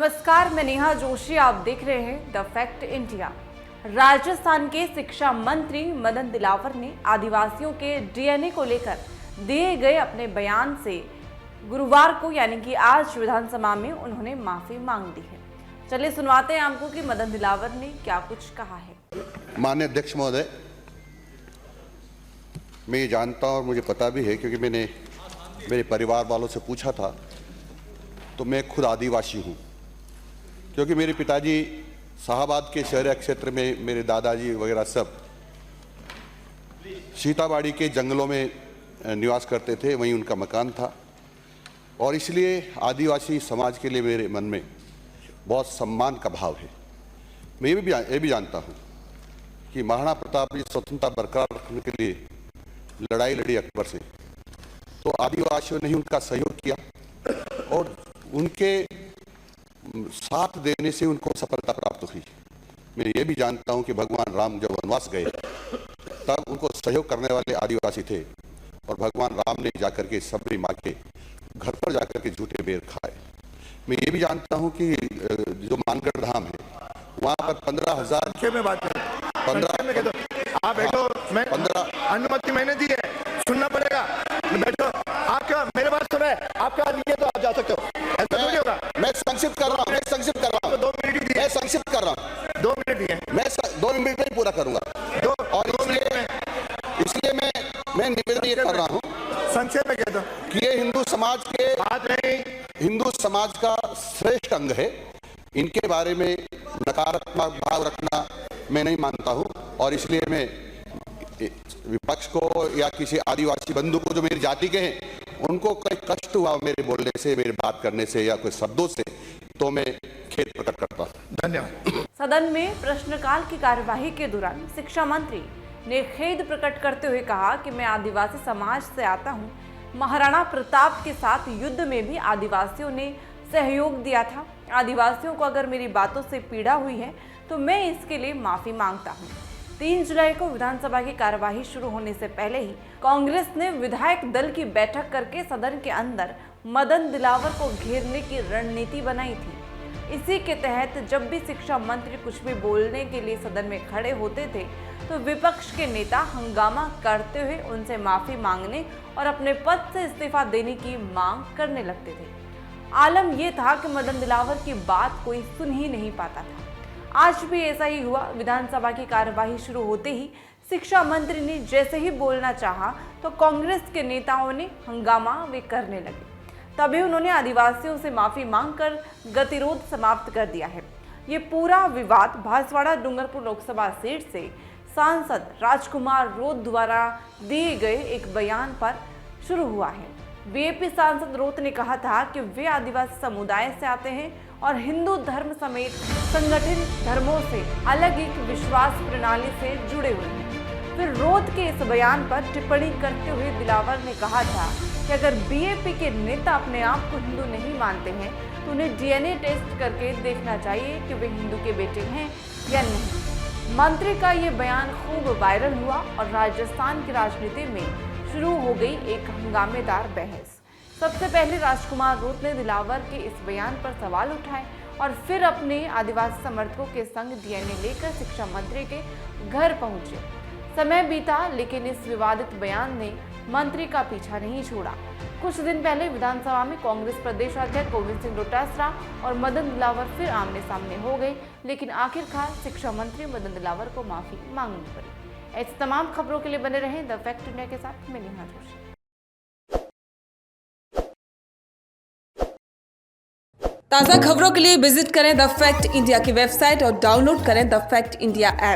नमस्कार, मैं नेहा जोशी। आप देख रहे हैं द फैक्ट इंडिया। राजस्थान के शिक्षा मंत्री मदन दिलावर ने आदिवासियों के डीएनए को लेकर दिए गए अपने बयान से गुरुवार को यानी कि आज विधानसभा में उन्होंने माफी मांग ली है। चलिए सुनवाते हैं आपको कि मदन दिलावर ने क्या कुछ कहा है। माननीय अध्यक्ष महोदय, मैं ये जानता हूँ और मुझे पता भी है क्योंकि मैंने मेरे परिवार वालों से पूछा था, तो मैं खुद आदिवासी हूँ। क्योंकि मेरे पिताजी शाहबाद के शहरी क्षेत्र में, मेरे दादाजी वगैरह सब सीताबाड़ी के जंगलों में निवास करते थे, वहीं उनका मकान था और इसलिए आदिवासी समाज के लिए मेरे मन में बहुत सम्मान का भाव है। मैं ये भी जानता हूँ कि महाराणा प्रताप जी स्वतंत्रता बरकरार रखने के लिए लड़ाई लड़ी अकबर से, तो आदिवासियों ने ही उनका सहयोग किया और उनके साथ देने से उनको सफलता प्राप्त हुई। मैं ये भी जानता हूं कि भगवान राम जब वनवास गए तब उनको सहयोग करने वाले आदिवासी थे और भगवान राम ने जाकर के सबरी माँ के घर पर जाकर के झूठे बेर खाए। मैं ये भी जानता हूं कि जो मानगढ़ धाम है वहाँ पर 15,000 में बात करें। आप बैठो, मैं 15 अनुमति मैंने दी है, सुनना पड़ेगा। बैठो, आपका मेरे पास सुना है, आपका लिए तो आप जा सकते हो। ऐसा थोड़ी होगा। मैं संक्षिप्त कर रहा हूँ, तो 2 मिनट ही दिए। मैं संक्षिप्त कर रहा हूँ, 2 मिनट दिए। मैं 2 मिनट में ही पूरा करूंगा। और इसलिए मैं निवेदन ये कर रहा हूँ, संक्षेप में कह दो कि ये हिंदू समाज के बात नहीं, हिंदू समाज का श्रेष्ठ अंग है। इनके बारे में नकारात्मक भाव रखना मैं नहीं मानता हूँ और इसलिए मैं विपक्ष को या किसी आदिवासी बंधु को जो मेरी जाति के हैं उनको कोई कष्ट हुआ मेरे बोलने से, मेरे बात करने से या कोई शब्दों से, तो मैं खेद प्रकट करता हूँ। धन्यवाद। सदन में प्रश्नकाल की कार्यवाही के दौरान शिक्षा मंत्री ने खेद प्रकट करते हुए कहा कि मैं आदिवासी समाज से आता हूं। महाराणा प्रताप के साथ युद्ध में भी आदिवासियों ने सहयोग दिया था। आदिवासियों को अगर मेरी बातों से पीड़ा हुई है तो मैं इसके लिए माफी मांगता हूं। 3 जुलाई को विधानसभा की कार्यवाही शुरू होने से पहले ही कांग्रेस ने विधायक दल की बैठक करके सदन के अंदर मदन दिलावर को घेरने की रणनीति बनाई थी। इसी के तहत जब भी शिक्षा मंत्री कुछ भी बोलने के लिए सदन में खड़े होते थे तो विपक्ष के नेता हंगामा करते हुए उनसे माफी मांगने और अपने पद से इस्तीफा देने की मांग करने लगते थे। आलम यह था कि मदन दिलावर की बात कोई सुन ही नहीं पाता था। आज भी ऐसा ही हुआ। विधानसभा की कार्यवाही शुरू होते ही शिक्षा मंत्री ने जैसे ही बोलना चाहा तो कांग्रेस के नेताओं ने हंगामा वे करने लगे। तभी उन्होंने आदिवासियों से माफी मांगकर गतिरोध समाप्त कर दिया है। ये पूरा विवाद बांसवाड़ा डूंगरपुर लोकसभा सीट से सांसद राजकुमार रोत द्वारा दिए गए एक बयान पर शुरू हुआ है। बीएपी सांसद रोत ने कहा था कि वे आदिवासी समुदाय से आते हैं और हिंदू धर्म समेत संगठित धर्मों से अलग एक विश्वास प्रणाली से जुड़े हुए हैं। फिर रोत के इस बयान पर टिप्पणी करते हुए दिलावर ने कहा था कि अगर बीएपी के नेता अपने आप को हिंदू नहीं मानते हैं तो उन्हें डीएनए टेस्ट करके देखना चाहिए कि वे हिंदू के बेटे हैं या नहीं। मंत्री का ये बयान खूब वायरल हुआ और राजस्थान की राजनीति में शुरू हो गई एक हंगामेदार बहस। सबसे पहले राजकुमार रोत ने दिलावर के इस बयान पर सवाल उठाए और फिर अपने आदिवासी समर्थकों के संग डीएनए लेकर शिक्षा मंत्री के घर पहुंचे। समय बीता लेकिन इस विवादित बयान ने मंत्री का पीछा नहीं छोड़ा। कुछ दिन पहले विधानसभा में कांग्रेस प्रदेश अध्यक्ष गोविंद सिंह डोटासरा और मदन दिलावर फिर आमने सामने हो गए, लेकिन आखिरकार शिक्षा मंत्री मदन दिलावर को माफी मांगनी पड़ी। ऐसी तमाम खबरों के लिए बने रहें द फैक्ट इंडिया के साथ। मैं नेहा जोशी। ताज़ा खबरों के लिए विजिट करें द फैक्ट इंडिया की वेबसाइट और डाउनलोड करें द फैक्ट इंडिया ऐप।